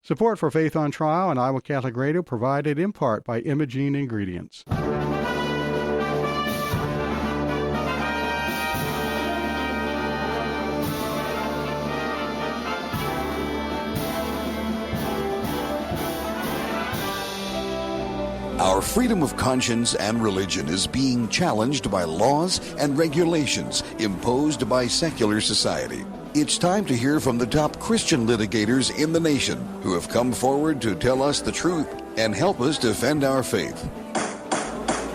Support for Faith on Trial and Iowa Catholic Radio provided in part by Imogene Ingredients. Our freedom of conscience and religion is being challenged by laws and regulations imposed by secular society. It's time to hear from the top Christian litigators in the nation who have come forward to tell us the truth and help us defend our faith.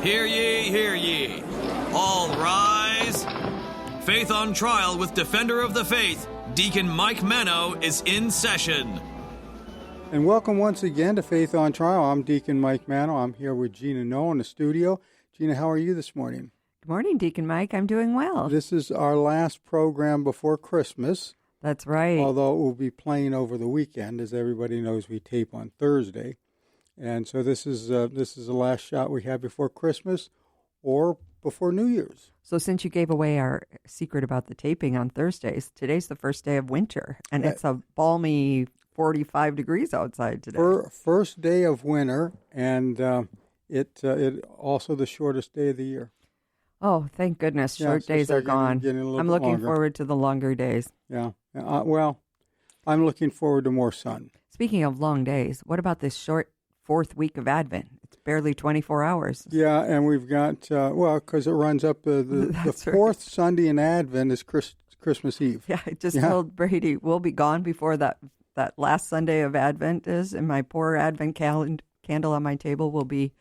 Hear ye, hear ye. All rise. Faith on Trial with Defender of the Faith, Deacon Mike Mano, is in session. And welcome once again to Faith on Trial. I'm Deacon Mike Mano. I'm here with Gina Noe in the studio. Gina, how are you this morning? Good morning, Deacon Mike. I'm doing well. This is our last program before Christmas. That's right. Although it will be playing over the weekend. As everybody knows, we tape on Thursday. And so this is the last shot we have before Christmas or before New Year's. So since you gave away our secret about the taping on Thursdays, today's the first day of winter, and it's a balmy 45 degrees outside today. First day of winter, and it also the shortest day of the year. Oh, thank goodness. Short days are gone. I'm looking forward to the longer days. Yeah. Well, I'm looking forward to more sun. Speaking of long days, what about this short fourth week of Advent? It's barely 24 hours. Yeah, and we've got, because it runs up the fourth Sunday in Advent is Christmas Eve. Yeah, I just told Brady we'll be gone before that last Sunday of Advent is, and my poor Advent candle on my table will be,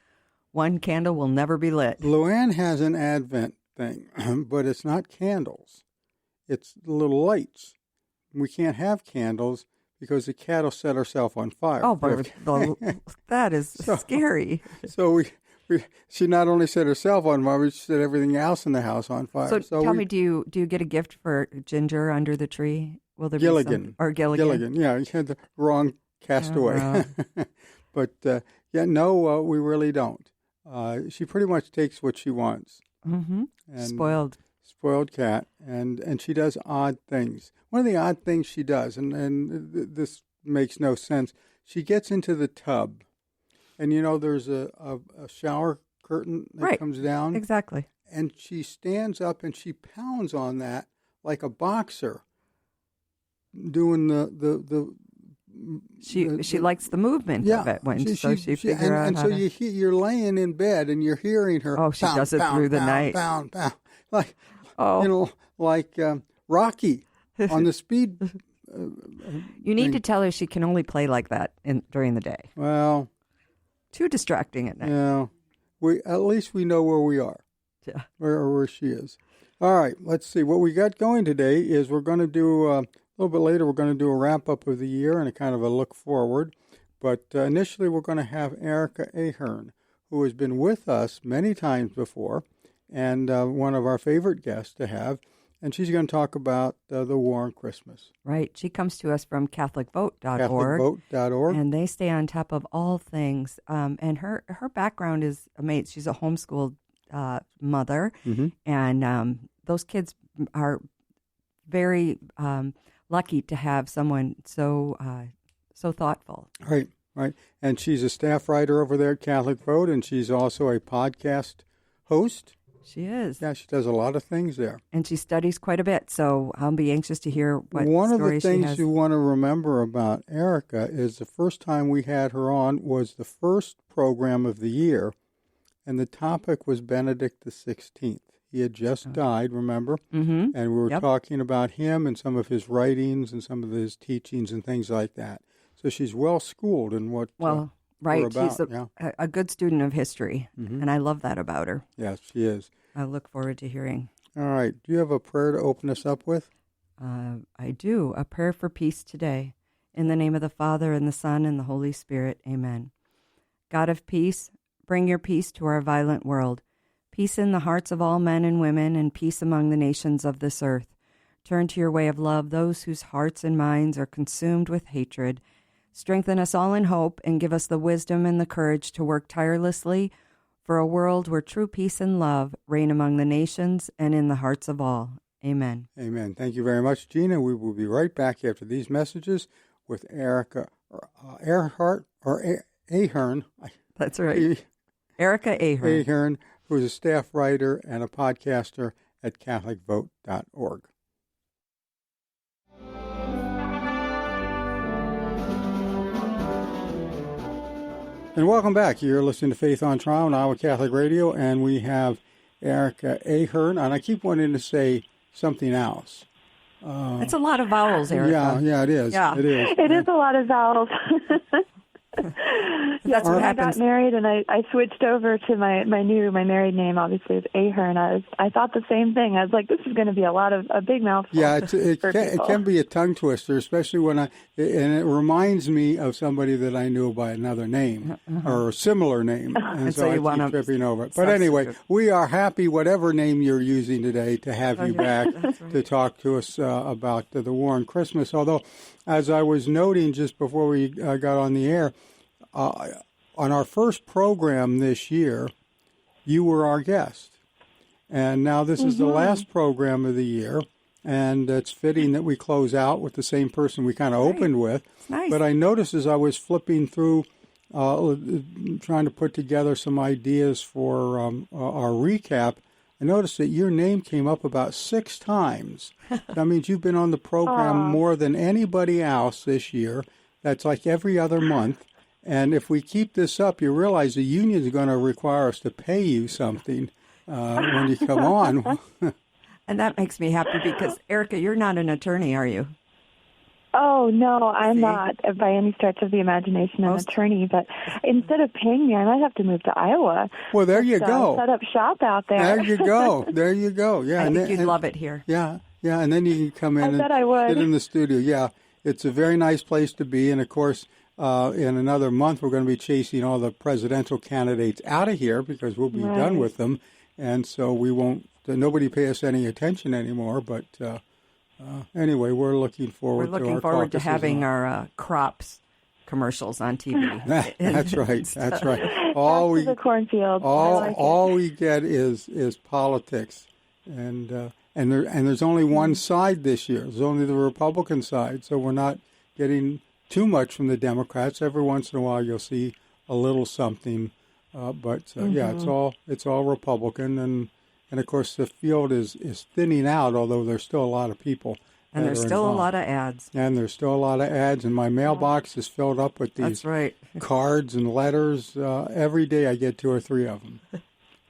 one candle will never be lit. Luann has an Advent thing, but it's not candles. It's little lights. We can't have candles because the cat will set herself on fire. Oh, but that is scary. So she not only set herself on fire, but she set everything else in the house on fire. So tell me, do you get a gift for Ginger under the tree? Will there Gilligan. be some? Or Gilligan? Gilligan, yeah. You had the wrong castaway. But, we really don't. She pretty much takes what she wants. Mm-hmm. Spoiled cat, and she does odd things. One of the odd things she does, and this makes no sense, she gets into the tub, and there's a shower curtain that comes down. Exactly. And she stands up and she pounds on that like a boxer, doing the She likes the movement of it. You're laying in bed and you're hearing her. Oh, she does it through the night. Pound, like Rocky on the speed. You need to tell her she can only play like that during the day. Well, too distracting at night. Yeah, at least we know where we are. Yeah, where she is. All right, let's see what we got going today. Is we're going to do. A little bit later, we're going to do a wrap-up of the year and a kind of a look forward. But initially, we're going to have Ericka Ahern, who has been with us many times before and one of our favorite guests to have. And she's going to talk about the war on Christmas. Right. She comes to us from CatholicVote.org. CatholicVote.org. And they stay on top of all things. And her background is amazing. She's a homeschooled mother. Mm-hmm. And those kids are very... lucky to have someone so thoughtful. Right. And she's a staff writer over there at Catholic Vote, and she's also a podcast host. She is. Yeah, she does a lot of things there. And she studies quite a bit, so I'll be anxious to hear what stories she has. One of the things you want to remember about Ericka is the first time we had her on was the first program of the year, and the topic was Benedict XVI. He had just died, remember? Mm-hmm. And we were talking about him and some of his writings and some of his teachings and things like that. So she's well-schooled in what we're about. She's a good student of history, and I love that about her. Yes, she is. I look forward to hearing. All right. Do you have a prayer to open us up with? I do. A prayer for peace today. In the name of the Father, and the Son, and the Holy Spirit. Amen. God of peace, bring your peace to our violent world. Peace in the hearts of all men and women, and peace among the nations of this earth. Turn to your way of love those whose hearts and minds are consumed with hatred. Strengthen us all in hope, and give us the wisdom and the courage to work tirelessly for a world where true peace and love reign among the nations and in the hearts of all. Amen. Amen. Thank you very much, Gina. We will be right back after these messages with Ericka Earhart or Ahern. That's right. Ericka Ahern. Ahern, who's a staff writer and a podcaster at CatholicVote.org. And welcome back. You're listening to Faith on Trial on Iowa Catholic Radio, and we have Ericka Ahern, and I keep wanting to say something else. It's a lot of vowels, Ericka. Yeah, it is. Yeah. It is. It is a lot of vowels. That's what when happens. I got married and I switched over to my married name, obviously, is Ahern. I thought the same thing. I was like, this is going to be a big mouthful. Yeah, it can be a tongue twister, especially and it reminds me of somebody that I knew by another name or a similar name, and so I keep tripping over it. But anyway, we are happy, whatever name you're using today, to have you back to talk to us about the war on Christmas. Although, as I was noting just before we got on the air, on our first program this year, you were our guest. And now this is the last program of the year, and it's fitting that we close out with the same person we kind of opened with. Nice. But I noticed as I was flipping through, trying to put together some ideas for our recap, I noticed that your name came up about 6 times. That means you've been on the program more than anybody else this year. That's like every other month. And if we keep this up, you realize the union is going to require us to pay you something when you come on. And that makes me happy because, Ericka, you're not an attorney, are you? Oh, no, I'm not by any stretch of the imagination an attorney. But instead of paying me, I might have to move to Iowa. Well, there you go. Set up shop out there. There you go. There you go. Yeah, I think you'd love it here. Yeah, and then you can come in sit in the studio. Yeah, it's a very nice place to be. And, of course, in another month, we're going to be chasing all the presidential candidates out of here because we'll be done with them. And so nobody pay us any attention anymore. But anyway, we're looking forward to having our crops commercials on TV. That's right. That's right. All we the cornfield. All we get is politics, and there's only one side this year. There's only the Republican side, so we're not getting too much from the Democrats. Every once in a while, you'll see a little something, but it's all Republican, and of course the field is thinning out. Although there's still a lot of people, and there's still a lot of ads, and my mailbox is filled up with these cards and letters. Every day I get 2 or 3 of them,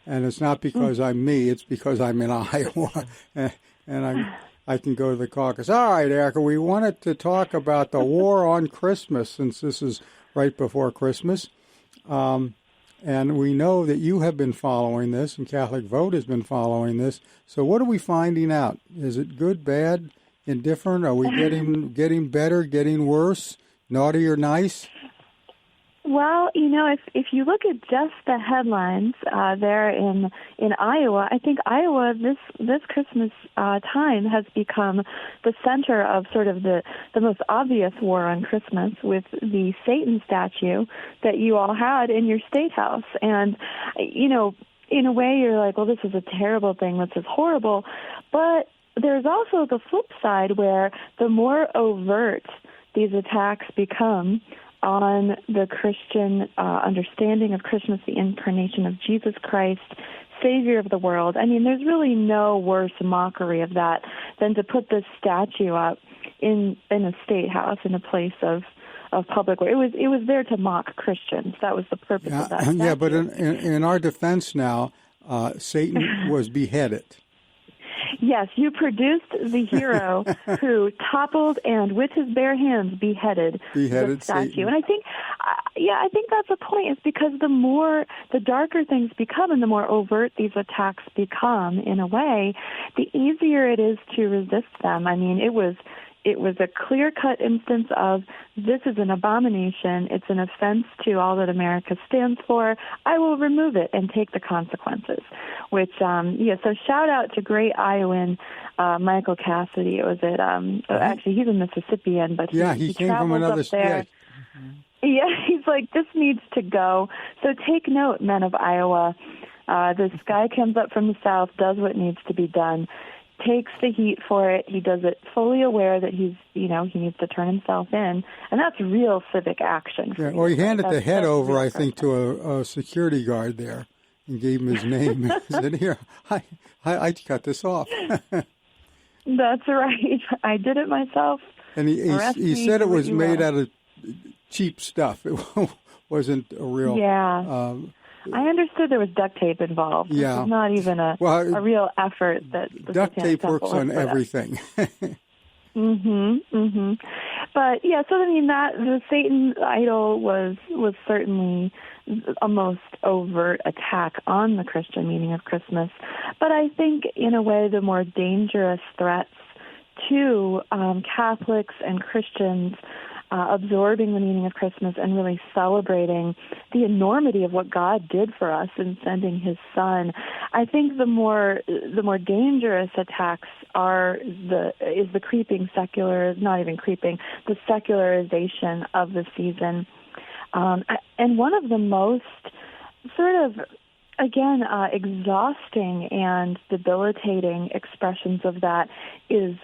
and it's not because I'm me; it's because I'm in Iowa, and I can go to the caucus. All right, Ericka, we wanted to talk about the war on Christmas since this is right before Christmas. And we know that you have been following this, and Catholic Vote has been following this. So what are we finding out? Is it good, bad, indifferent? Are we getting better, getting worse, naughty or nice? Well, if you look at just the headlines there in Iowa, I think Iowa this Christmas time has become the center of sort of the most obvious war on Christmas with the Satan statue that you all had in your state house. And, in a way you're like, well, this is a terrible thing. This is horrible. But there's also the flip side where the more overt these attacks become on the Christian understanding of Christmas, the incarnation of Jesus Christ, Savior of the world. I mean, there's really no worse mockery of that than to put this statue up in a state house, in a place of public. It was there to mock Christians. That was the purpose of that statue. Yeah, but in our defense now, Satan was beheaded. Yes, you produced the hero who toppled and with his bare hands beheaded the statue. Satan. And I think that's the point. It's because the darker things become and the more overt these attacks become, in a way, the easier it is to resist them. I mean, it was a clear-cut instance of this is an abomination. It's an offense to all that America stands for. I will remove it and take the consequences. Which, so shout out to great Iowan Michael Cassidy. It was actually he's a Mississippian, but he came from another state. Mm-hmm. Yeah, he's like, this needs to go. So take note, men of Iowa. This guy comes up from the south, does what needs to be done. takes the heat for it. He does it fully aware that he needs to turn himself in, and that's real civic action. Yeah, well, he handed the head over, I think, to a security guard there and gave him his name. He said, "Here, I cut this off." That's right. I did it myself. And he said it was made out of cheap stuff. It wasn't a real... Yeah. I understood there was duct tape involved. Yeah. It's not even a real effort that the duct tape Temple works on everything. But yeah, so I mean that the Satan idol was certainly a most overt attack on the Christian meaning of Christmas. But I think in a way the more dangerous threats to Catholics and Christians absorbing the meaning of Christmas and really celebrating the enormity of what God did for us in sending His Son. I think the more dangerous attacks is the creeping the secularization of the season, and one of the most sort of exhausting and debilitating expressions of that is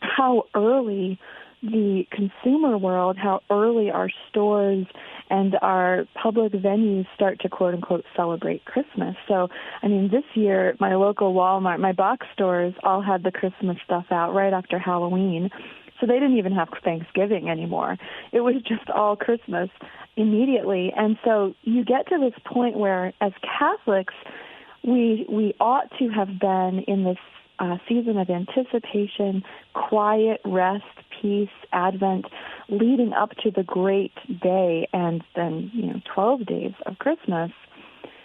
how early the consumer world, how early our stores and our public venues start to quote-unquote celebrate Christmas. So, I mean, this year, my local Walmart, my box stores all had the Christmas stuff out right after Halloween. So they didn't even have Thanksgiving anymore. It was just all Christmas immediately. And so you get to this point where, as Catholics, we ought to have been in this season of anticipation, quiet, rest, peace, Advent, leading up to the great day and then, 12 days of Christmas.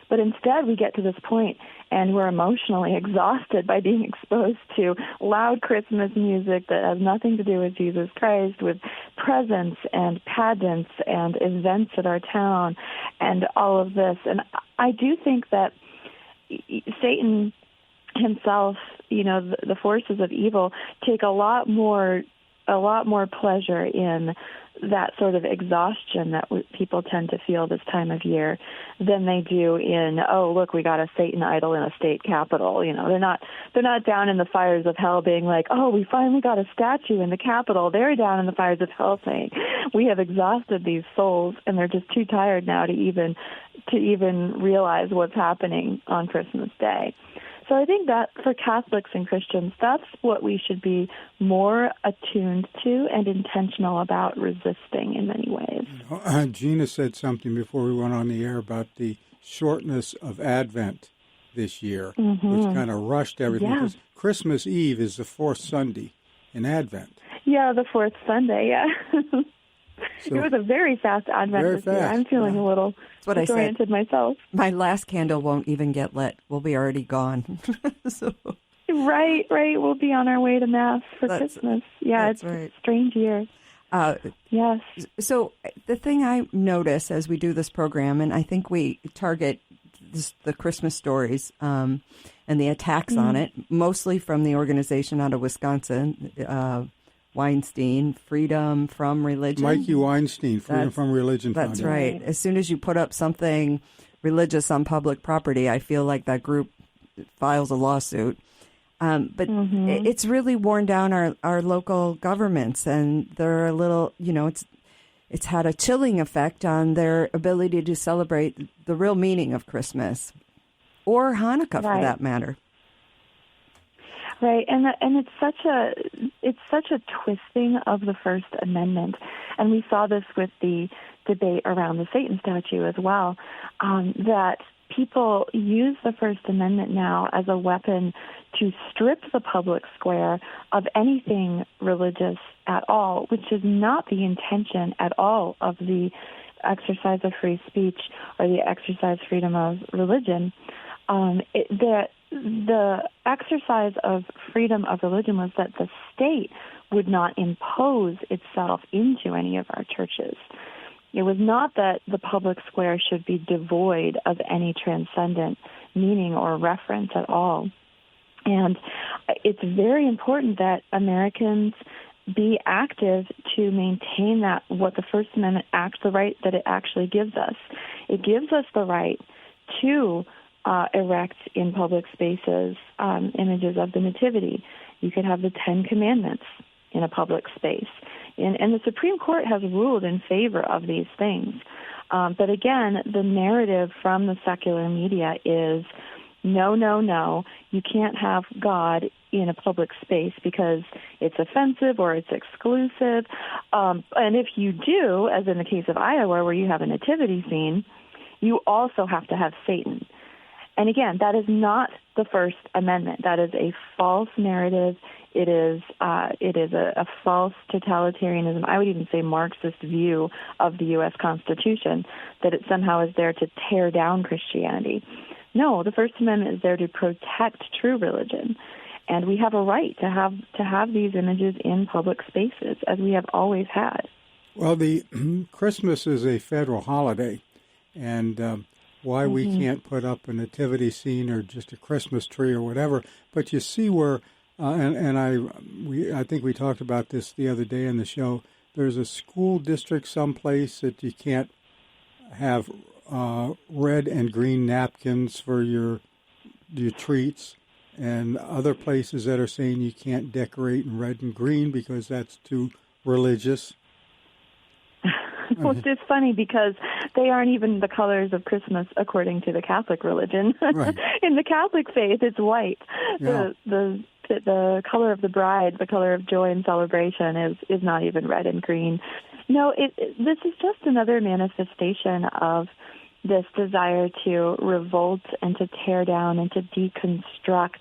But instead, we get to this point and we're emotionally exhausted by being exposed to loud Christmas music that has nothing to do with Jesus Christ, with presents and pageants and events at our town and all of this. And I do think that Satan himself, the forces of evil take a lot more pleasure in that sort of exhaustion that people tend to feel this time of year than they do in, oh, look, we got a Satan idol in a state capitol. They're not down in the fires of hell being like, oh, we finally got a statue in the Capitol. They're down in the fires of hell saying, we have exhausted these souls, and they're just too tired now to even realize what's happening on Christmas Day. So I think that for Catholics and Christians, that's what we should be more attuned to and intentional about resisting in many ways. Gina said something before we went on the air about the shortness of Advent this year, which kind of rushed everything. Yeah. Because Christmas Eve is the fourth Sunday in Advent. Yeah, the fourth Sunday, yeah. So, it was a very fast Advent this year. I'm feeling a little disoriented myself. My last candle won't even get lit. We'll be already gone. So. Right. We'll be on our way to Mass for Christmas. Yeah, it's right. A strange year. Yes. So the thing I notice as we do this program, and I think we target the Christmas stories and the attacks on it, mostly from the organization out of Wisconsin, Weinstein, Freedom from Religion. Mikey Weinstein, Freedom from Religion Foundation. That's right. Yeah. As soon as you put up something religious on public property, I feel like that group files a lawsuit. But it's really worn down our local governments, and they're a little, it's had a chilling effect on their ability to celebrate the real meaning of Christmas or Hanukkah, for that matter. Right, and it's such a twisting of the First Amendment, and we saw this with the debate around the Satan statue as well. That people use the First Amendment now as a weapon to strip the public square of anything religious at all, which is not the intention at all of the exercise of free speech or the exercise freedom of religion. The exercise of freedom of religion was that the state would not impose itself into any of our churches. It was not that the public square should be devoid of any transcendent meaning or reference at all. And it's very important that Americans be active to maintain that, what the First Amendment the right that it actually gives us. It gives us the right to erect in public spaces images of the Nativity. You could have the Ten Commandments in a public space. And the Supreme Court has ruled in favor of these things. But again, the narrative from the secular media is, no, you can't have God in a public space because it's offensive or it's exclusive. And if you do, as in the case of Iowa, where you have a nativity scene, you also have to have Satan. And again, that is not the First Amendment. That is a false narrative. It is a false totalitarianism, I would even say Marxist view of the U.S. Constitution, that it somehow is there to tear down Christianity. No, the First Amendment is there to protect true religion. And we have a right to have these images in public spaces, as we have always had. Well, the Christmas is a federal holiday, and why we can't put up a nativity scene or just a Christmas tree or whatever. But you see where, I think we talked about this the other day in the show, there's a school district someplace that you can't have red and green napkins for your treats, and other places that are saying you can't decorate in red and green because that's too religious. Well, it's just funny because they aren't even the colors of Christmas according to the Catholic religion. Right. In the Catholic faith, it's white. Yeah. The color of the bride, the color of joy and celebration is not even red and green. No, this is just another manifestation of this desire to revolt and to tear down and to deconstruct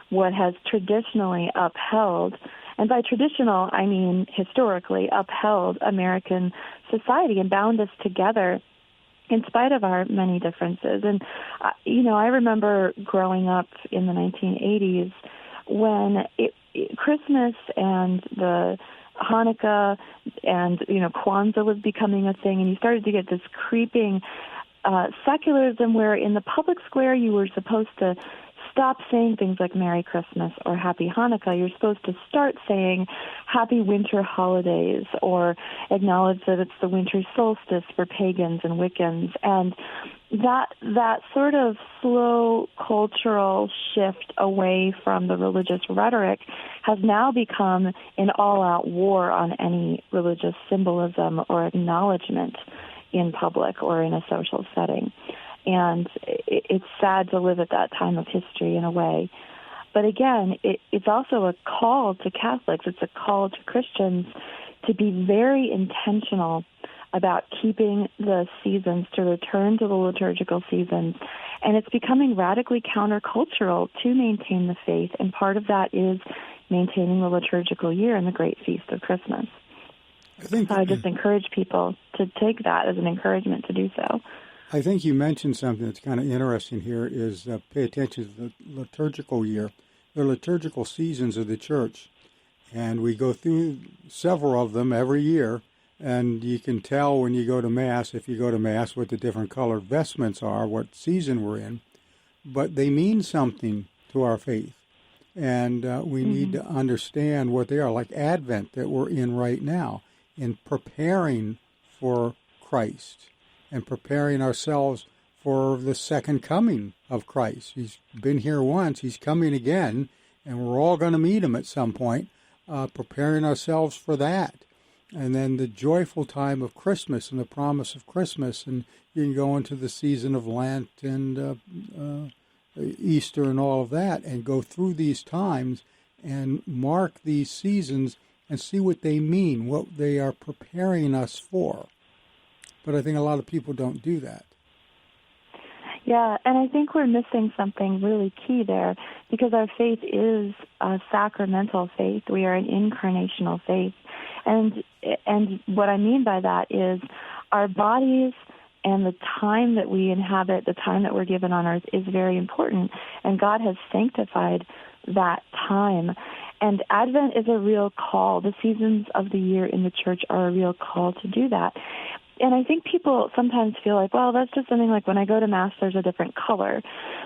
what has traditionally upheld, and by traditional, I mean historically, upheld American society and bound us together in spite of our many differences. And, I remember growing up in the 1980s when Christmas and the Hanukkah and, Kwanzaa was becoming a thing, and you started to get this creeping secularism where in the public square you were supposed to stop saying things like Merry Christmas or Happy Hanukkah. You're supposed to start saying Happy Winter Holidays or acknowledge that it's the winter solstice for pagans and Wiccans. And that sort of slow cultural shift away from the religious rhetoric has now become an all-out war on any religious symbolism or acknowledgement in public or in a social setting. And it's sad to live at that time of history in a way. But again, it's also a call to Catholics. It's a call to Christians to be very intentional about keeping the seasons, to return to the liturgical seasons. And it's becoming radically countercultural to maintain the faith. And part of that is maintaining the liturgical year and the great feast of Christmas. So I just encourage people to take that as an encouragement to do so. I think you mentioned something that's kind of interesting here is pay attention to the liturgical year. The liturgical seasons of the church. And we go through several of them every year. And you can tell when you go to Mass, if you go to Mass, what the different colored vestments are, what season we're in. But they mean something to our faith. And we need to understand what they are, like Advent that we're in right now, in preparing for Christ and preparing ourselves for the second coming of Christ. He's been here once, he's coming again, and we're all going to meet him at some point, preparing ourselves for that. And then the joyful time of Christmas and the promise of Christmas, and you can go into the season of Lent and Easter and all of that, and go through these times and mark these seasons and see what they mean, what they are preparing us for. But I think a lot of people don't do that. Yeah, and I think we're missing something really key there, because our faith is a sacramental faith. We are an incarnational faith. And what I mean by that is our bodies and the time that we inhabit, the time that we're given on earth is very important. And God has sanctified that time. And Advent is a real call. The seasons of the year in the church are a real call to do that. And I think people sometimes feel like, well, that's just something like when I go to Mass, there's a different color.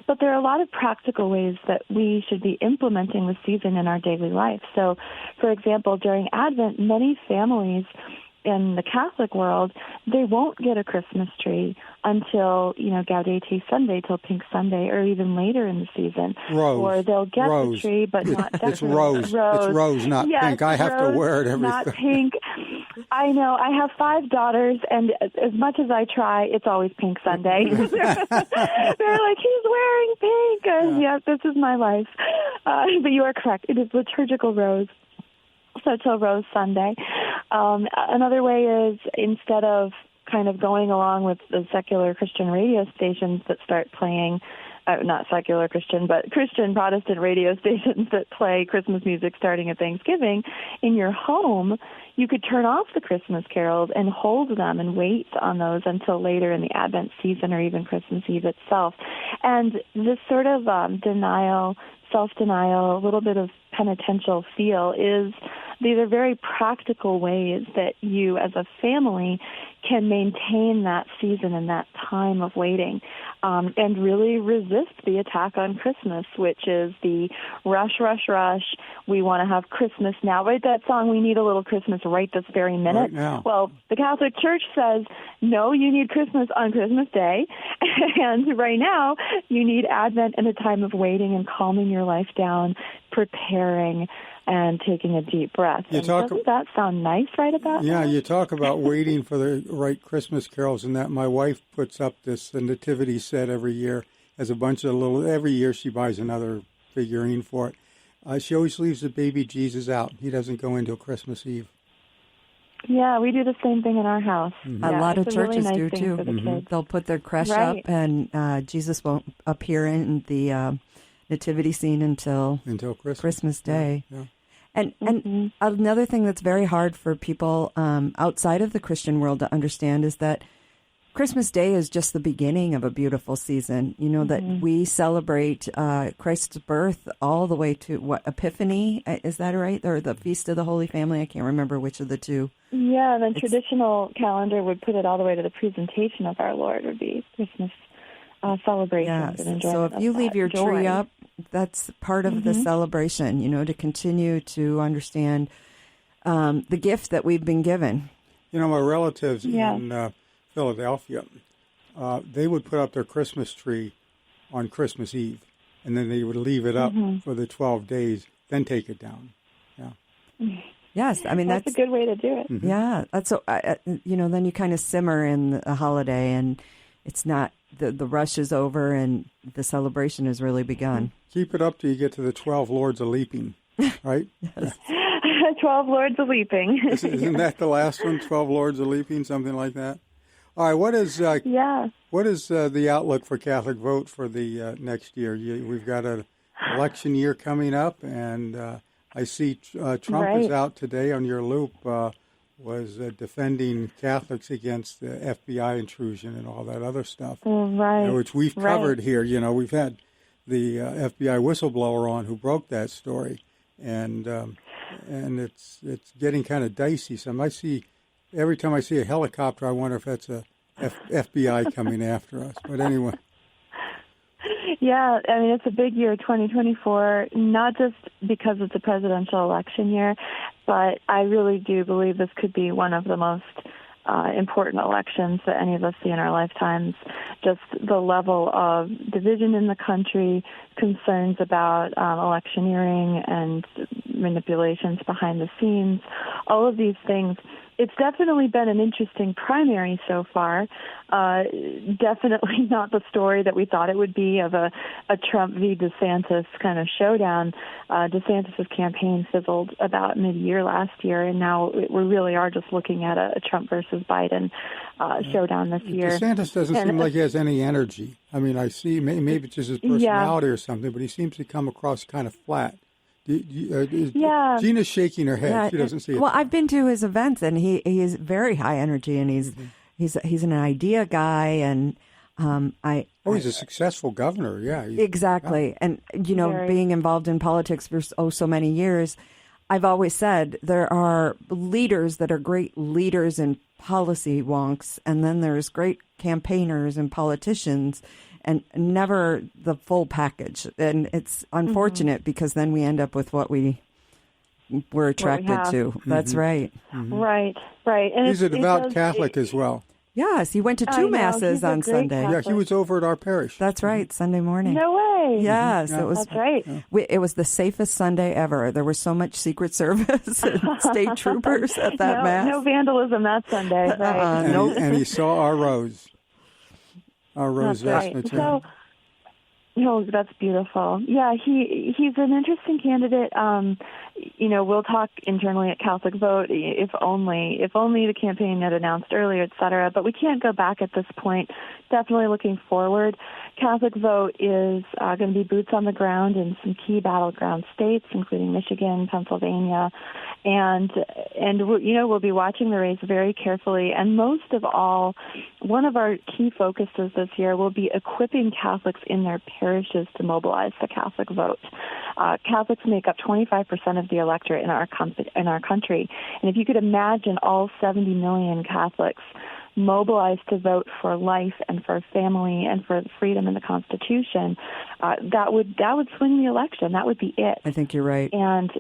But there are a lot of practical ways that we should be implementing the season in our daily life. So, for example, during Advent, many families in the Catholic world, they won't get a Christmas tree until, Gaudete Sunday, till Pink Sunday, or even later in the season. Rose. Or they'll get Rose. the tree, but not decorated. It's rose. It's rose, not yes, pink. I have rose, to wear it every not pink. I know. I have 5 daughters, and as much as I try, it's always Pink Sunday. They're like, he's wearing pink. And yeah, this is my life. But you are correct. It is liturgical rose. So till Rose Sunday. Another way is, instead of kind of going along with the secular Christian radio stations that start playing, not secular Christian, but Christian Protestant radio stations that play Christmas music starting at Thanksgiving, in your home, you could turn off the Christmas carols and hold them and wait on those until later in the Advent season or even Christmas Eve itself. And this sort of denial, self-denial, a little bit of penitential feel these are very practical ways that you as a family can maintain that season and that time of waiting, and really resist the attack on Christmas, which is the rush, rush, rush. We want to have Christmas now. Right, that song, we need a little Christmas right this very minute. Right now. Well, the Catholic Church says, no, you need Christmas on Christmas Day. And right now, you need Advent and a time of waiting and calming your life down, preparing, and taking a deep breath. Doesn't that sound nice right about now? Yeah, you talk about waiting for the right Christmas carols and that. My wife puts up this nativity set every year. Has a bunch of every year she buys another figurine for it. She always leaves the baby Jesus out. He doesn't go until Christmas Eve. Yeah, we do the same thing in our house. Mm-hmm. Yeah, a lot of churches do, too. The They'll put their creche up, and Jesus won't appear in the nativity scene until Christmas Day. Yeah. And another thing that's very hard for people outside of the Christian world to understand is that Christmas Day is just the beginning of a beautiful season. You know, that we celebrate Christ's birth all the way to, Epiphany? Is that right? Or the Feast of the Holy Family? I can't remember which of the two. Yeah, the traditional calendar would put it all the way to the presentation of our Lord, would be Christmas celebrations and enjoyment. So if you leave your tree up, that's part of the celebration, to continue to understand the gift that we've been given. My relatives in Philadelphia, they would put up their Christmas tree on Christmas Eve, and then they would leave it up for the 12 days, then take it down. Yeah. Yes, I mean that's a good way to do it. Mm-hmm. Yeah, that's so. Then you kind of simmer in the holiday, and it's not the rush is over, and the celebration has really begun. Keep it up till you get to the 12 Lords of Leaping, right? Yes. 12 Lords of Leaping. Isn't that the last one? 12 Lords of Leaping, something like that. All right. What is the outlook for Catholic vote for the next year? We've got an election year coming up, and I see Trump is out today on your loop. Was defending Catholics against the FBI intrusion and all that other stuff, which we've covered here. We've had the FBI whistleblower on who broke that story, and it's getting kind of dicey. So every time I see a helicopter, I wonder if that's a FBI coming after us. But anyway. Yeah, I mean, it's a big year, 2024, not just because it's a presidential election year, but I really do believe this could be one of the most important elections that any of us see in our lifetimes. Just the level of division in the country, concerns about electioneering and manipulations behind the scenes, all of these things. It's definitely been an interesting primary so far. Definitely not the story that we thought it would be of a Trump v. DeSantis kind of showdown. DeSantis' campaign fizzled about mid-year last year, and now we really are just looking at a Trump versus Biden showdown this year. DeSantis doesn't seem like he has any energy. I mean, I see maybe it's just his personality or something, but he seems to come across kind of flat. Gina's shaking her head. Yeah, she doesn't see it. Well, I've been to his events, and he is very high energy, and he's an idea guy, and he's a successful governor. Yeah, exactly. Yeah. And being involved in politics for so many years, I've always said there are leaders that are great leaders and policy wonks, and then there's great campaigners and politicians, and never the full package. And it's unfortunate because then we end up with what we we're attracted to. Mm-hmm. That's right. Mm-hmm. Right. And he's a devout Catholic as well. Yes, he went to two masses on Sunday. Catholic. Yeah, he was over at our parish. That's right, Sunday morning. No way. Yes, yeah. That's right. It was the safest Sunday ever. There was so much Secret Service and state troopers at that mass. No vandalism that Sunday. Right. And he saw our rose. Our rose vestment. So, that's beautiful. Yeah, he's an interesting candidate. We'll talk internally at Catholic Vote, if only the campaign had announced earlier, et cetera. But we can't go back at this point. Definitely looking forward. Catholic Vote is going to be boots on the ground in some key battleground states, including Michigan, Pennsylvania, and we'll be watching the race very carefully. And most of all, one of our key focuses this year will be equipping Catholics in their parishes to mobilize the Catholic vote. Catholics make up 25% of the electorate in our country, and if you could imagine all 70 million Catholics mobilized to vote for life and for family and for freedom in the Constitution, that would swing the election. That would be it. I think you're right. And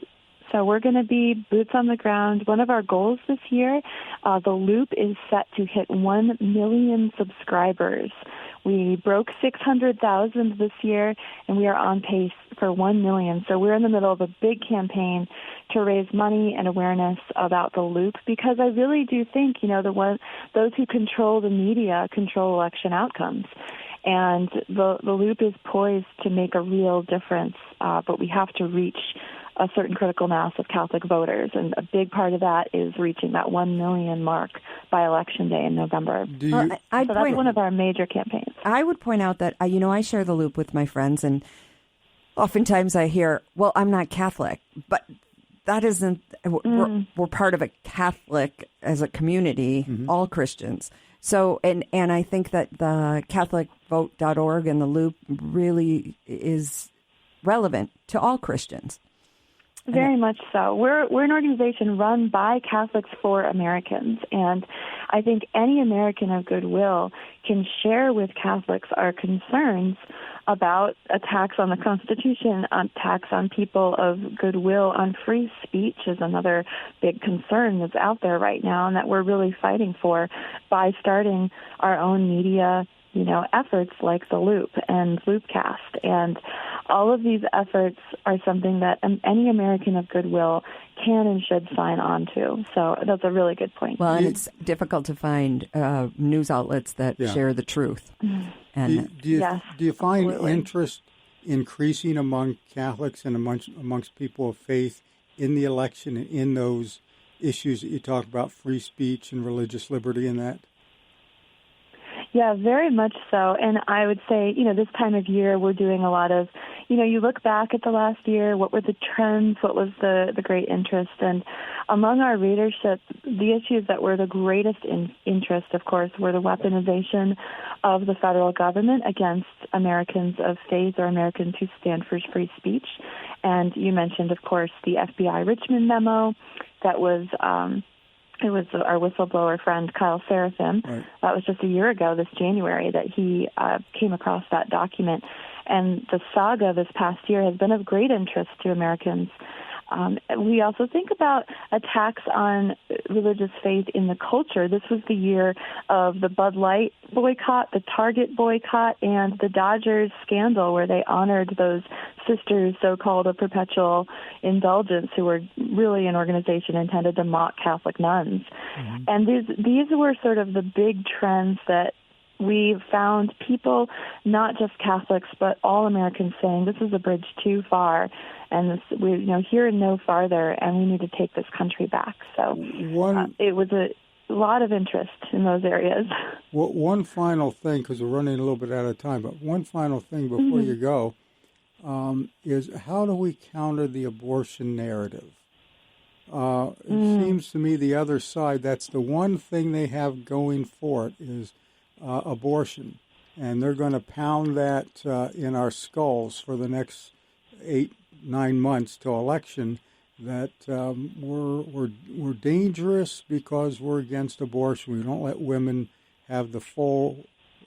so we're going to be boots on the ground. One of our goals this year, the Loop is set to hit 1 million subscribers. We broke 600,000 this year, and we are on pace for 1 million. So we're in the middle of a big campaign to raise money and awareness about the Loop, because I really do think, those who control the media control election outcomes. And the Loop is poised to make a real difference, but we have to reach a certain critical mass of Catholic voters, and a big part of that is reaching that 1 million mark by Election Day in November. So that's one of our major campaigns. I would point out that, I share the Loop with my friends, and oftentimes I hear, well, I'm not Catholic, but that isn't, we're part of a Catholic as a community, all Christians. So, and I think that the CatholicVote.org and the Loop really is relevant to all Christians. Very much so. We're an organization run by Catholics for Americans, and I think any American of goodwill can share with Catholics our concerns about attacks on the Constitution, attacks on people of goodwill, on free speech is another big concern that's out there right now, and that we're really fighting for by starting our own media efforts like the Loop and Loopcast. And all of these efforts are something that any American of goodwill can and should sign on to. So that's a really good point. Well, and it's difficult to find news outlets that share the truth. And do you find interest increasing among Catholics and amongst people of faith in the election and in those issues that you talk about, free speech and religious liberty and that? Yeah, very much so. And I would say, this time of year we're doing a lot of, you look back at the last year, what were the trends, what was the great interest? And among our readership, the issues that were the greatest interest, of course, were the weaponization of the federal government against Americans of faith or Americans who stand for free speech. And you mentioned, of course, the FBI Richmond memo that was it was our whistleblower friend, Kyle Seraphim. Right. That was just a year ago, this January, that he came across that document. And the saga this past year has been of great interest to Americans. We also think about attacks on religious faith in the culture. This was the year of the Bud Light boycott, the Target boycott, and the Dodgers scandal, where they honored those sisters, so-called of perpetual indulgence, who were really an organization intended to mock Catholic nuns. Mm-hmm. And these were sort of the big trends that we found people, not just Catholics, but all Americans saying this is a bridge too far, and we here and no farther, and we need to take this country back. So it was a lot of interest in those areas. Well, one final thing, because we're running a little bit out of time, but one final thing before you go is how do we counter the abortion narrative? It seems to me the other side, that's the one thing they have going for it is abortion, and they're going to pound that in our skulls for the next 8-9 months till election. That we're dangerous because we're against abortion. We don't let women have the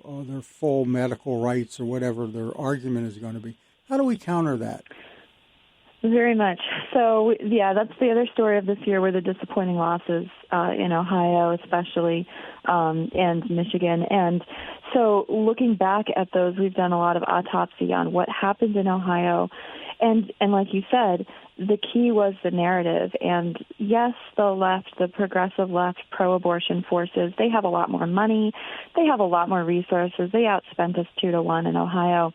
their full medical rights or whatever their argument is going to be. How do we counter that? Very much. So, yeah, that's the other story of this year were the disappointing losses in Ohio especially, and Michigan. And so looking back at those, we've done a lot of autopsy on what happened in Ohio. And like you said, the key was the narrative. And yes, the left, the progressive left, pro-abortion forces, they have a lot more money. They have a lot more resources. They outspent us 2-1 in Ohio.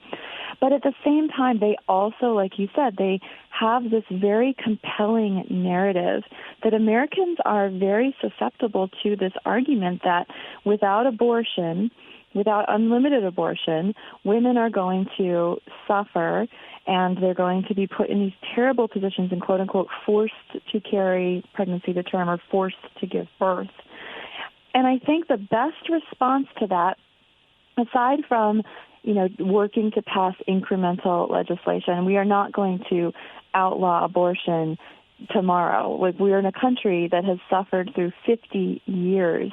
But at the same time, they also, like you said, they have this very compelling narrative that Americans are very susceptible to this argument that without abortion, without unlimited abortion, women are going to suffer and they're going to be put in these terrible positions and, quote unquote, forced to carry pregnancy to term or forced to give birth. And I think the best response to that, aside from working to pass incremental legislation. We are not going to outlaw abortion tomorrow. We are in a country that has suffered through 50 years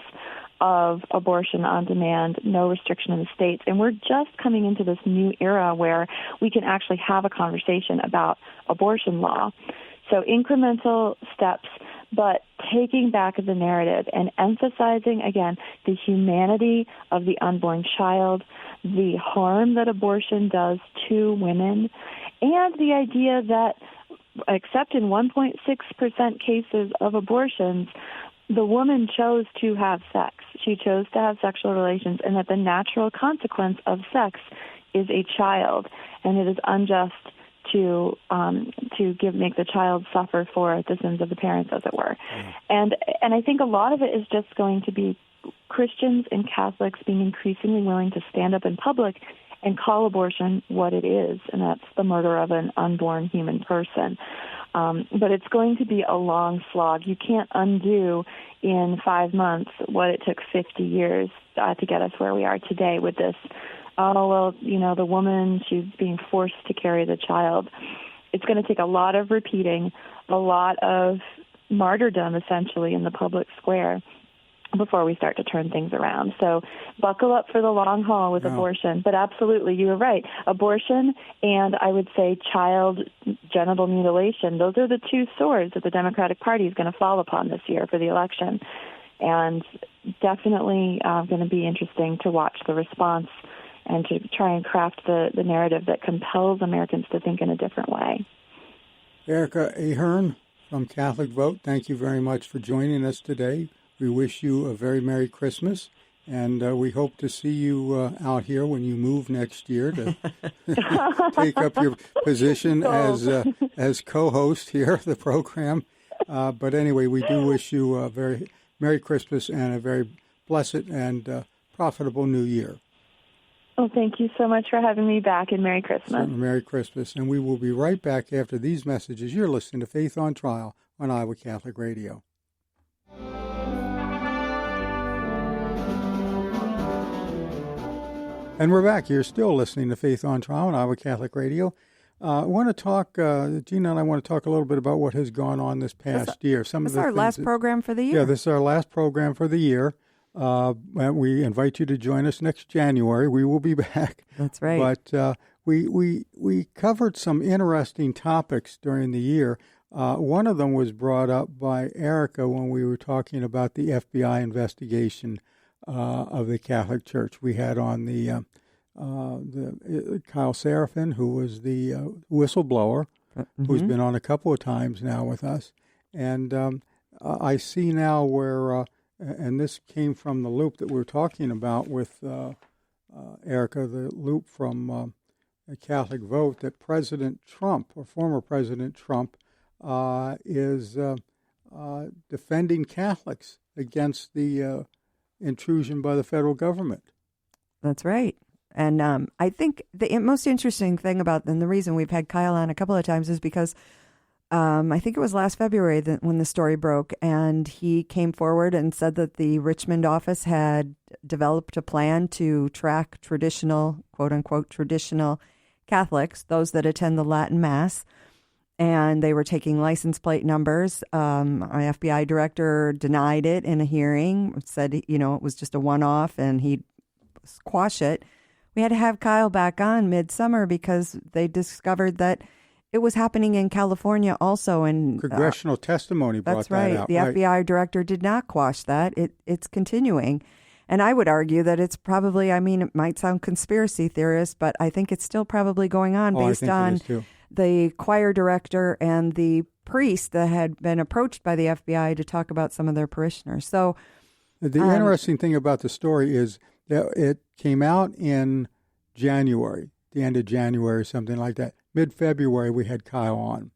of abortion on demand, no restriction in the states. And we're just coming into this new era where we can actually have a conversation about abortion law. So incremental steps, but taking back the narrative and emphasizing, again, the humanity of the unborn child, the harm that abortion does to women, and the idea that, except in 1.6% cases of abortions, the woman chose to have sex. She chose to have sexual relations, and that the natural consequence of sex is a child, and it is unjust to make the child suffer for the sins of the parents, as it were. And I think a lot of it is just going to be Christians and Catholics being increasingly willing to stand up in public and call abortion what it is, and that's the murder of an unborn human person. But it's going to be a long slog. You can't undo in 5 months what it took 50 years to get us where we are today with this. The woman, she's being forced to carry the child. It's going to take a lot of repeating, a lot of martyrdom, essentially, in the public square before we start to turn things around. So buckle up for the long haul with abortion. But absolutely, you were right. Abortion and, I would say, child genital mutilation, those are the two swords that the Democratic Party is going to fall upon this year for the election. And definitely going to be interesting to watch the response and to try and craft the narrative that compels Americans to think in a different way. Ericka Ahern from Catholic Vote, thank you very much for joining us today. We wish you a very Merry Christmas, and we hope to see you out here when you move next year to take up your position as co-host here of the program. But anyway, we do wish you a very Merry Christmas and a very blessed and profitable New Year. Well, thank you so much for having me back, and Merry Christmas. Merry Christmas. And we will be right back after these messages. You're listening to Faith on Trial on Iowa Catholic Radio. And we're back. You're still listening to Faith on Trial on Iowa Catholic Radio. I want to talk, Gina and I want to talk a little bit about what has gone on this past year. This is our last program for the year. Yeah, this is our last program for the year. We invite you to join us next January. We will be back. That's right. But we covered some interesting topics during the year. One of them was brought up by Ericka when we were talking about the FBI investigation of the Catholic Church. We had on the Kyle Seraphin, who was the whistleblower, who's been on a couple of times now with us. And I see now where, and this came from the loop that we were talking about with Ericka, the loop from a Catholic Vote, that President Trump, or former President Trump, is defending Catholics against the intrusion by the federal government. That's right. And I think the most interesting thing about, and the reason we've had Kyle on a couple of times, is because I think it was last February when the story broke, and he came forward and said that the Richmond office had developed a plan to track traditional, quote unquote, traditional Catholics, those that attend the Latin Mass, and they were taking license plate numbers. Our FBI director denied it in a hearing, said, it was just a one-off and he'd squash it. We had to have Kyle back on midsummer because they discovered that it was happening in California also. And congressional testimony brought that's that right. out. The FBI director did not quash that. It's continuing. And I would argue that it's probably, it might sound conspiracy theorist, but I think it's still probably going on based on the choir director and the priest that had been approached by the FBI to talk about some of their parishioners. So the interesting thing about the story is that it came out in January, the end of January, something like that. Mid-February, we had Kyle on.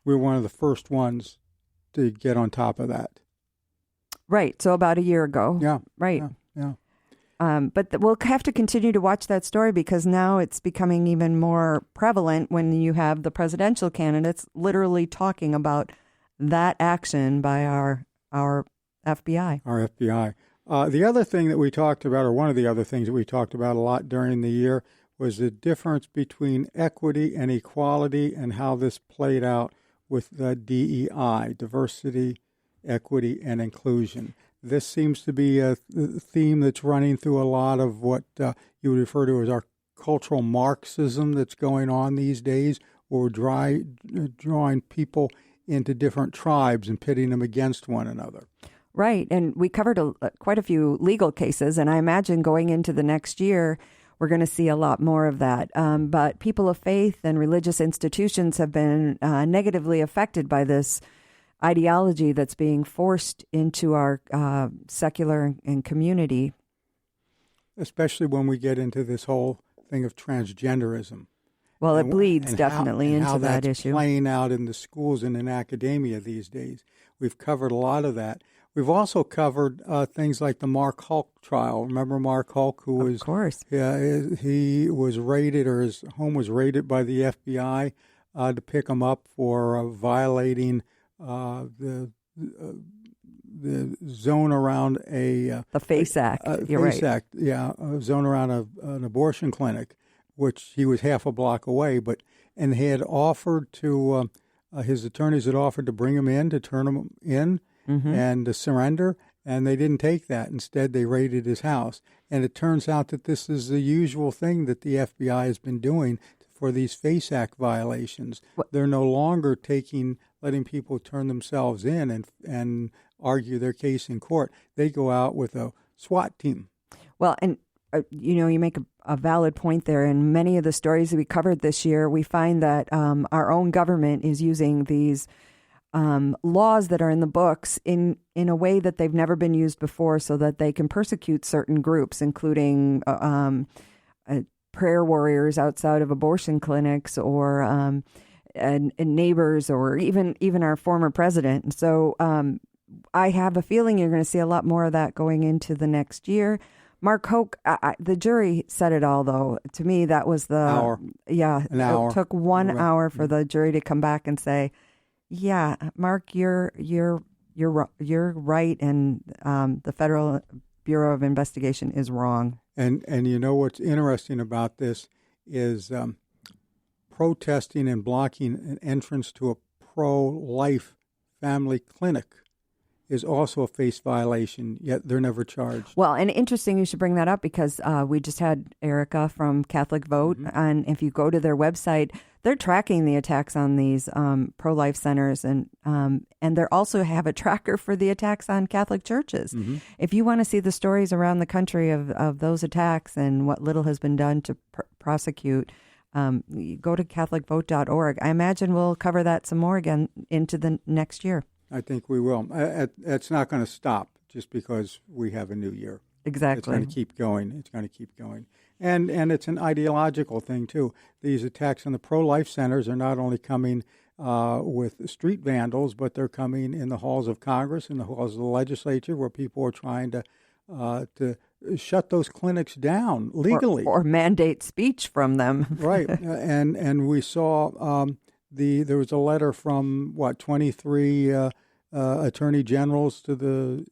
We were one of the first ones to get on top of that. Right. So about a year ago. Yeah. Right. Yeah. But we'll have to continue to watch that story because now it's becoming even more prevalent when you have the presidential candidates literally talking about that action by our FBI. Our FBI. The other thing that we talked about, or one of the other things that we talked about a lot during the year, was the difference between equity and equality and how this played out with the DEI, diversity, equity, and inclusion. This seems to be a theme that's running through a lot of what you would refer to as our cultural Marxism that's going on these days, or drawing people into different tribes and pitting them against one another. Right, and we covered quite a few legal cases, and I imagine going into the next year, we're going to see a lot more of that. But people of faith and religious institutions have been negatively affected by this ideology that's being forced into our secular and community. Especially when we get into this whole thing of transgenderism. Well, it bleeds definitely into that issue. How that's playing out in the schools and in academia these days. We've covered a lot of that. We've also covered things like the Marr trial. Remember Marr, who was... Of course. He was raided, or his home was raided by the FBI to pick him up for violating the zone around the FACE Act. You're FACE right. Act, a zone around an abortion clinic, which he was half a block away. And he had offered to his attorneys had offered to bring him in, to turn him in, and to surrender, and they didn't take that. Instead, they raided his house. And it turns out that this is the usual thing that the FBI has been doing for these FACE Act violations. They're no longer letting people turn themselves in and argue their case in court. They go out with a SWAT team. Well, and you make a valid point there. In many of the stories that we covered this year, we find that our own government is using these laws that are in the books in a way that they've never been used before, so that they can persecute certain groups, including prayer warriors outside of abortion clinics, or and neighbors, or even our former president. And so I have a feeling you're going to see a lot more of that going into the next year. Mark Hoke, the jury said it all, though. To me, that was the hour. Yeah, an hour. It took 1 hour for the jury to come back and say, "Yeah, Mark, you're right, and the Federal Bureau of Investigation is wrong." And you know what's interesting about this is protesting and blocking an entrance to a pro-life family clinic is also a FACE violation, yet they're never charged. Well, and interesting you should bring that up, because we just had Ericka from Catholic Vote, and if you go to their website, they're tracking the attacks on these pro-life centers, and they also have a tracker for the attacks on Catholic churches. If you want to see the stories around the country of those attacks and what little has been done to prosecute, you go to CatholicVote.org. I imagine we'll cover that some more again into the next year. I think we will. It's not going to stop just because we have a new year. Exactly. It's going to keep going. It's going to keep going. And it's an ideological thing, too. These attacks on the pro-life centers are not only coming with street vandals, but they're coming in the halls of Congress, in the halls of the legislature, where people are trying to shut those clinics down legally. Or mandate speech from them. Right. And we saw... there was a letter from 23 attorney generals to the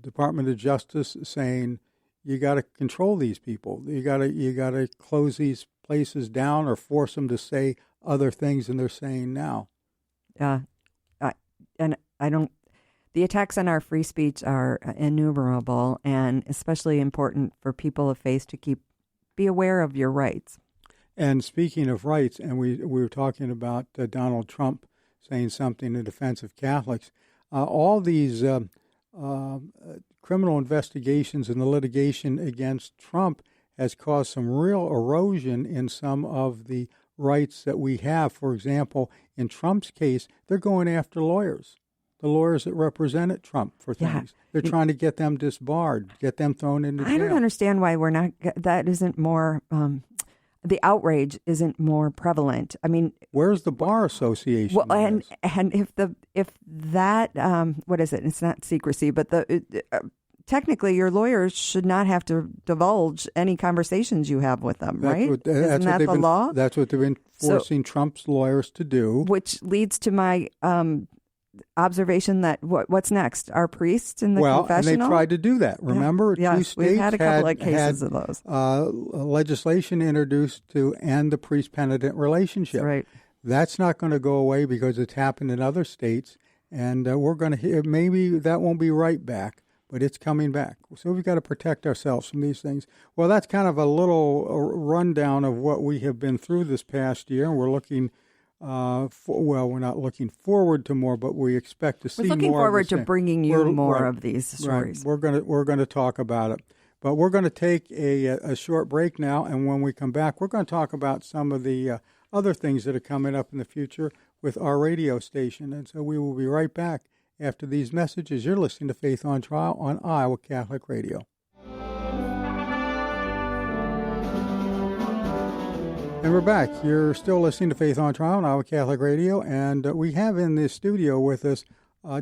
Department of Justice saying you got to control these people. You got to close these places down or force them to say other things than they're saying now. And I don't. The attacks on our free speech are innumerable, and especially important for people of faith to be aware of your rights. And speaking of rights, and we were talking about Donald Trump saying something in defense of Catholics, all these criminal investigations and the litigation against Trump has caused some real erosion in some of the rights that we have. For example, in Trump's case, they're going after lawyers, the lawyers that represented Trump for things. They're trying to get them disbarred, get them thrown into jail. I don't understand why we're not. That isn't more. The outrage isn't more prevalent. I mean, where's the Bar Association? Well, and if that what is it? It's not secrecy, but technically your lawyers should not have to divulge any conversations you have with them, right? Isn't that the law? That's what they've been forcing Trump's lawyers to do. Which leads to my observation that what's next? Our priests in the confessional? And they tried to do that. Remember, yes, two states we've had a couple of cases of those. Legislation introduced to end the priest-penitent relationship. Right. That's not going to go away because it's happened in other states, and we're going to maybe that won't be right back, but it's coming back. So we've got to protect ourselves from these things. Well, that's kind of a little rundown of what we have been through this past year, and we're looking. We're not looking forward to more, but we expect to see more. We're looking forward to bringing you more of these stories. Right. We're going to talk about it, but we're going to take a short break now, and when we come back, we're going to talk about some of the other things that are coming up in the future with our radio station, and so we will be right back after these messages. You're listening to Faith on Trial on Iowa Catholic Radio. And we're back. You're still listening to Faith on Trial on Iowa Catholic Radio, and we have in the studio with us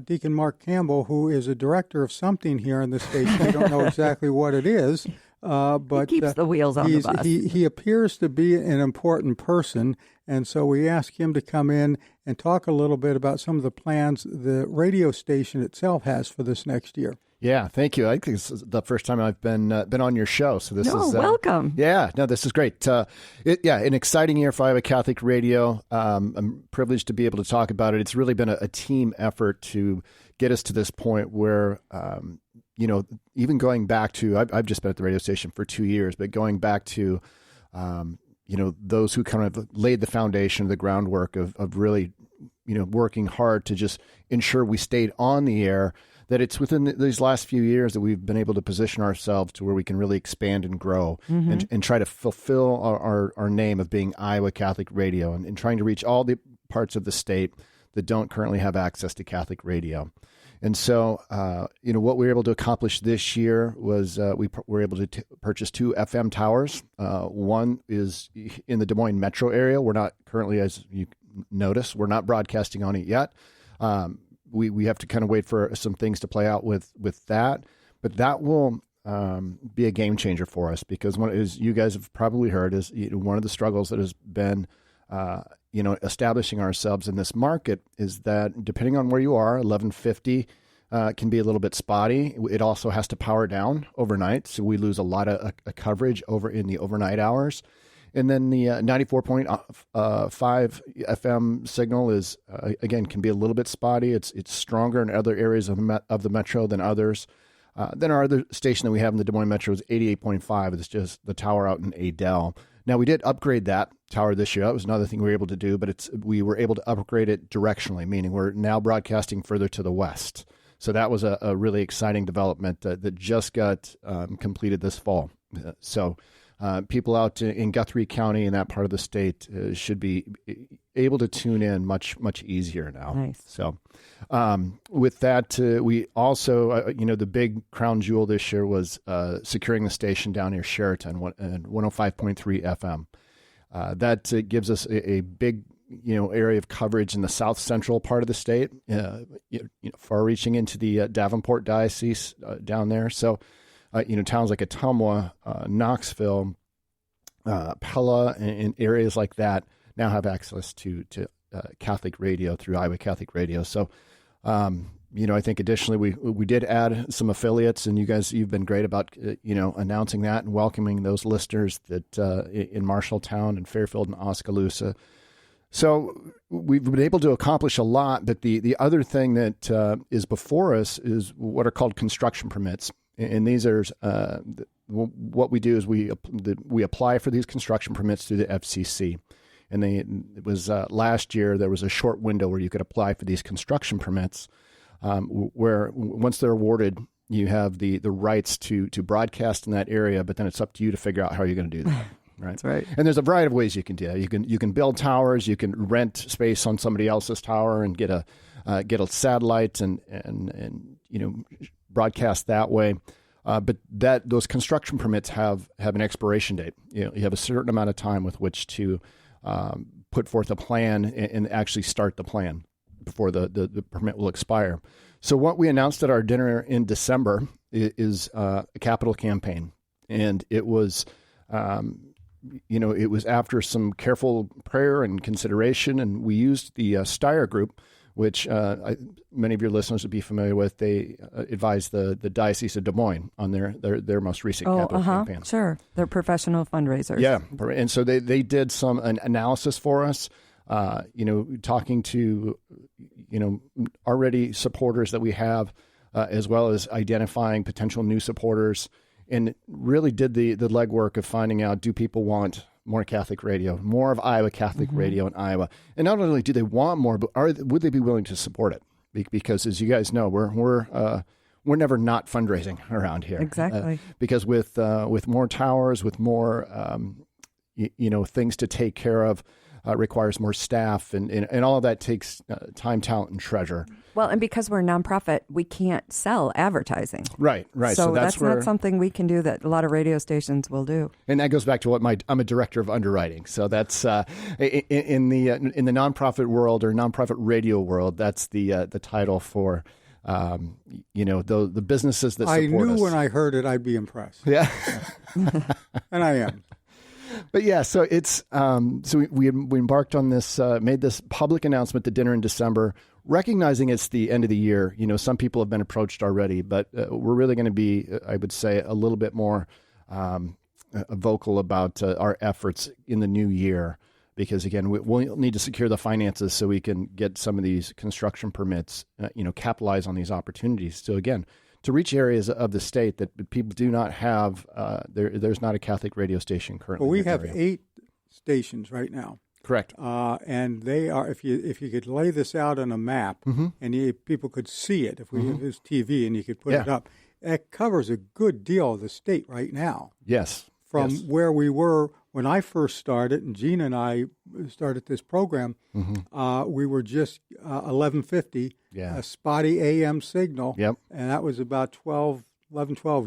Deacon Mark Campbell, who is a director of something here in the station. I don't know exactly what it is, but he keeps the wheels on the bus. He appears to be an important person, and so we asked him to come in and talk a little bit about some of the plans the radio station itself has for this next year. Yeah, thank you. I think this is the first time I've been on your show, so this is welcome. Yeah, no, this is great. An exciting year for Iowa Catholic Radio. I'm privileged to be able to talk about it. It's really been a team effort to get us to this point where, even going back to I've just been at the radio station for 2 years, but going back to, those who kind of laid the foundation, the groundwork of really, working hard to just ensure we stayed on the air. That it's within these last few years that we've been able to position ourselves to where we can really expand and grow and try to fulfill our name of being Iowa Catholic Radio and trying to reach all the parts of the state that don't currently have access to Catholic radio. And so, what we were able to accomplish this year was we were able to purchase 2 FM towers. One is in the Des Moines metro area. We're not currently, as you notice, we're not broadcasting on it yet. We have to kind of wait for some things to play out with that, but that will be a game changer for us because as you guys have probably heard, is one of the struggles that has been, establishing ourselves in this market is that depending on where you are, 1150 can be a little bit spotty. It also has to power down overnight, so we lose a lot of coverage over in the overnight hours. And then the 94.5 FM signal is, again, can be a little bit spotty. It's stronger in other areas of the metro than others. Then our other station that we have in the Des Moines metro is 88.5. It's just the tower out in Adel. Now, we did upgrade that tower this year. That was another thing we were able to do, but we were able to upgrade it directionally, meaning we're now broadcasting further to the west. So that was a really exciting development that just got completed this fall. So people out in Guthrie County and that part of the state should be able to tune in much, much easier now. Nice. So with that, we also, the big crown jewel this year was securing the station down near Sheraton and 105.3 FM. That gives us a big, area of coverage in the south central part of the state, far reaching into the Davenport diocese down there. So, towns like Ottumwa, Knoxville, Pella, and areas like that now have access to Catholic radio through Iowa Catholic Radio. So, I think additionally we did add some affiliates, and you've been great about announcing that and welcoming those listeners that in Marshalltown and Fairfield and Oskaloosa. So we've been able to accomplish a lot, but the other thing that is before us is what are called construction permits. And these are what we do is we apply for these construction permits through the FCC. And it was last year there was a short window where you could apply for these construction permits, where once they're awarded, you have the rights to broadcast in that area, but then it's up to you to figure out how you're going to do that. Right. That's right. And there's a variety of ways you can do that. You can build towers, you can rent space on somebody else's tower and get a satellite and broadcast that way. But those construction permits have an expiration date. You have a certain amount of time with which to put forth a plan and actually start the plan before the permit will expire. So what we announced at our dinner in December is a capital campaign, and it was. It was after some careful prayer and consideration, and we used the Steyer Group, which many of your listeners would be familiar with. They advise the Diocese of Des Moines on their most recent capital campaign. Sure. They're professional fundraisers. Yeah, and so they did an analysis for us, talking to, already supporters that we have, as well as identifying potential new supporters. And really did the legwork of finding out, do people want more Catholic radio, more of Iowa Catholic radio in Iowa? And not only do they want more, but would they be willing to support it? Because as you guys know, we're never not fundraising around here. Exactly. Because with more towers, with more things to take care of, requires more staff, and all of that takes time, talent, and treasure. Well, and because we're a nonprofit, we can't sell advertising. Right. So that's not something we can do that a lot of radio stations will do. And that goes back to I'm a director of underwriting. So that's in the nonprofit world or nonprofit radio world. That's the title for the businesses that support us. I knew when I heard it, I'd be impressed. Yeah, and I am. But yeah, so it's we embarked on this, made this public announcement at dinner in December, recognizing it's the end of the year. Some people have been approached already, but we're really going to be, I would say, a little bit more vocal about our efforts in the new year, because again, we'll need to secure the finances so we can get some of these construction permits, capitalize on these opportunities. So again, to reach areas of the state that people do not have, there's not a Catholic radio station currently. Well, we have 8 stations right now. Correct. And they are, if you could lay this out on a map, and people could see it, if we use TV and you could put it up, it covers a good deal of the state right now. Yes. From where we were when I first started, and Gina and I started this program, we were just 1150, a spotty AM signal, and that was about 12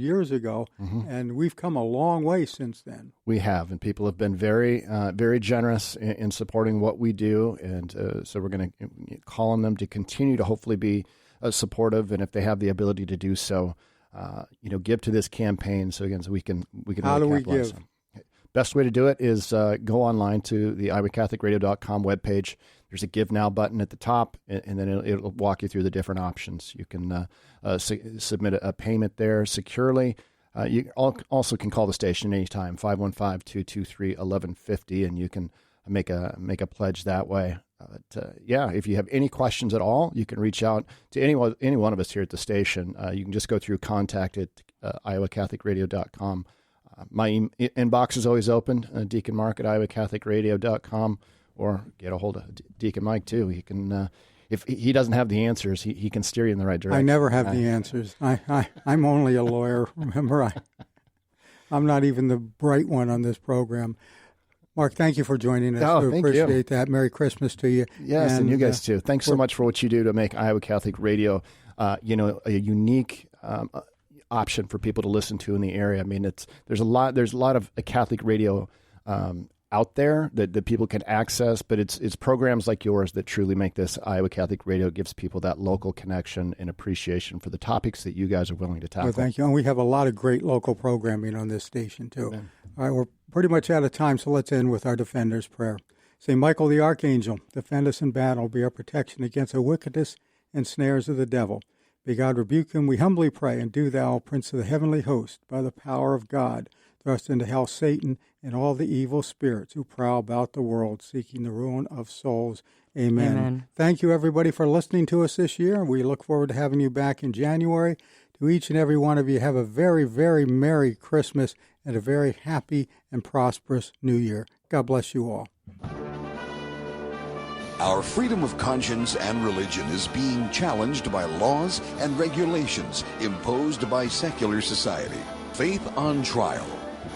years ago, and we've come a long way since then. We have, and people have been very, very generous in supporting what we do, and so we're going to call on them to continue to hopefully be supportive, and if they have the ability to do so, give to this campaign. So again, so we can. How do we give? Best way to do it is go online to the iowacatholicradio.com webpage. There's a Give Now button at the top, and then it'll walk you through the different options. You can submit a payment there securely. You also can call the station anytime, 515-223-1150, and you can make a pledge that way. If you have any questions at all, you can reach out to any one of us here at the station. You can just go through contact at iowacatholicradio.com. My inbox is always open, Deacon Mark at iowacatholicradio.com, or get a hold of Deacon Mike too. He can, if he doesn't have the answers, he can steer you in the right direction. I never have the answers. I'm only a lawyer. Remember, I'm not even the bright one on this program. Mark, thank you for joining us. We appreciate that. Merry Christmas to you. Yes, and you guys too. Thanks so much for what you do to make Iowa Catholic Radio, a unique option for people to listen to in the area. I mean, there's a lot of Catholic radio out there that people can access, but it's programs like yours that truly make this Iowa Catholic Radio, gives people that local connection and appreciation for the topics that you guys are willing to tackle. Well, thank you. And we have a lot of great local programming on this station too. Amen. All right, we're pretty much out of time, so let's end with our Defender's Prayer. St. Michael the Archangel, defend us in battle, be our protection against the wickedness and snares of the devil. May God rebuke him, we humbly pray, and do thou, Prince of the heavenly host, by the power of God, thrust into hell Satan and all the evil spirits who prowl about the world, seeking the ruin of souls. Amen. Thank you, everybody, for listening to us this year. We look forward to having you back in January To each and every one of you, have a very, very Merry Christmas and a very happy and prosperous New Year. God bless you all. Our freedom of conscience and religion is being challenged by laws and regulations imposed by secular society. Faith on Trial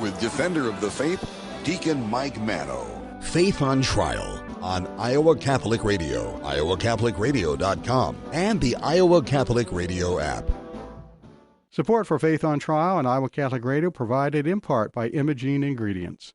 with Defender of the Faith, Deacon Mike Mano. Faith on Trial on Iowa Catholic Radio, iowacatholicradio.com, and the Iowa Catholic Radio app. Support for Faith on Trial and Iowa Catholic Radio provided in part by Imogene Ingredients.